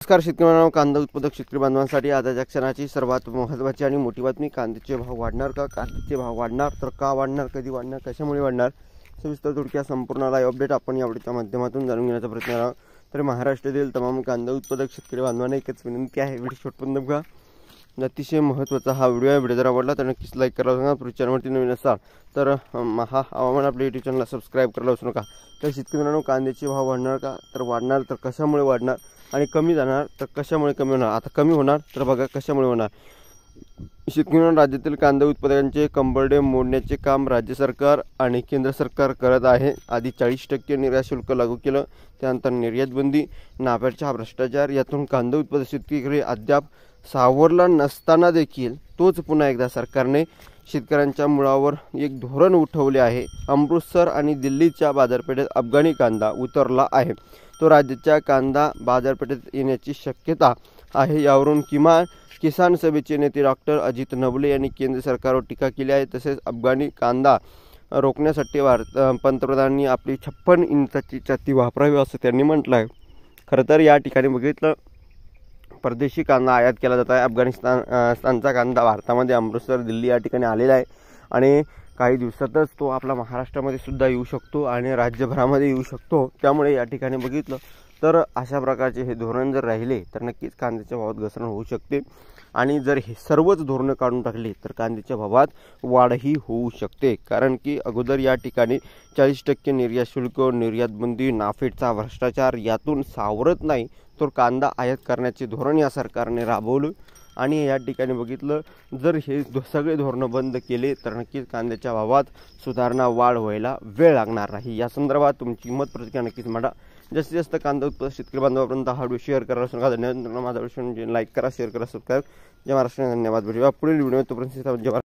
नमस्कार शेतकरी कांदा उत्पादक शेतकरी बांधवांसाठी आजच्या क्षणाची सर्वात महत्त्वाची आणि मोठी बातमी। कांद्याचे भाव वाढणार का? कांद्याचे भाव वाढणार तर का वाढणार, कधी वाढणार, कशामुळे वाढणार, सविस्तर थोडक्यात संपूर्ण लाईव्ह अपडेट आपण या व्हिडिओच्या माध्यमातून जाणून घेण्याचा प्रयत्न करा। तर महाराष्ट्रातील तमाम कांदा उत्पादक शेतकरी बांधवांना एकच विनंती आहे, व्हिडिओ शेवटपर्यंत बघा। अतिशय महत्त्वाचा हा व्हिडिओ आहे। व्हिडिओ जर आवडला तर नक्कीच लाईक करा। तुम्ही चॅनलवरती नवीन असाल तर हा हवामान आपल्या यूट्यूब चॅनलला सबस्क्राइब करायला विसरू नका। तर शेतकऱ्यांनो, कांद्याचे भाव वाढणार का? तर वाढणार तर कशामुळे वाढणार, आणि कमी जाणार तर कशामुळे कमी होणार। आता कमी होणार तर बघा कशामुळे होणार। शेतकऱ्यांना, राज्यातील कांदा उत्पादकांचे कंबरडे मोडण्याचे काम राज्य सरकार आणि केंद्र सरकार करत आहे। आधी 40% निर्यात शुल्क लागू केलं, त्यानंतर निर्यात बंदी, नाफेडचा भ्रष्टाचार, यातून कांदा उत्पादक शेतकरी अद्याप सावरला नसताना देखील तोच पुन्हा एकदा सरकारने शेतकऱ्यांच्या मुळावर एक धोरण उठवले आहे। अमृतसर आणि दिल्लीच्या बाजारपेठेत अफगाणी कांदा उतरला आहे, तो राज्याच्या कांदा बाजारपेठेत येण्याची शक्यता आहे। यावरून किसान सभेचे नेते डॉक्टर अजित नवले यांनी केंद्र सरकारवर टीका केली आहे। तसेच अफगाणी कांदा रोखण्यासाठी पंतप्रधानांनी आपली 56 इंचाची छाती वापरावी असं त्यांनी म्हटलं आहे। खरं तर या ठिकाणी बघितलं, परदेशी कांदा आयात केला जात आहे। अफगाणिस्तानचा कांदा भारतामध्ये अमृतसर, दिल्ली या ठिकाणी आलेला आहे आणि काही दिवसातच तो आपला महाराष्ट्रामध्ये सुद्धा येऊ शकतो आणि राज्यभरामध्ये येऊ शकतो। त्यामुळे या ठिकाणी बघितलं तर अशा प्रकारचे हे धोरण जर राहिले तर नक्कीच कांद्याच्या भावात घसरण होऊ शकते, आणि जर हे सर्वच धोरणं काढून टाकली तर कांद्याच्या भावात वाढही होऊ शकते। कारण की अगोदर या ठिकाणी 40% निर्यात शुल्क, निर्यात बंदी, नाफेडचा भ्रष्टाचार यातून सावरत नाही तर कांदा आयात करण्याचे धोरण या सरकारने राबवलं, आणि या ठिकाणी बघितलं जर हे सगळे धोरणं बंद केले तर नक्कीच कांद्याच्या भावात सुधारणा, वाढ व्हायला वेळ लागणार नाही। या संदर्भात तुमची मत प्रतिक्रिया नक्कीच मांडा। जास्तीत जास्त कांदा उत्पादक शेतकरी बांधवांपर्यंत हा व्हिडिओ शेअर करा। धन्यवाद। माझा व्हिडिओ लाईक करा, शेअर करा, सबस्क्राईब। जय महाराष्ट्र, धन्यवाद। पुढील व्हिडिओ तोपर्यंत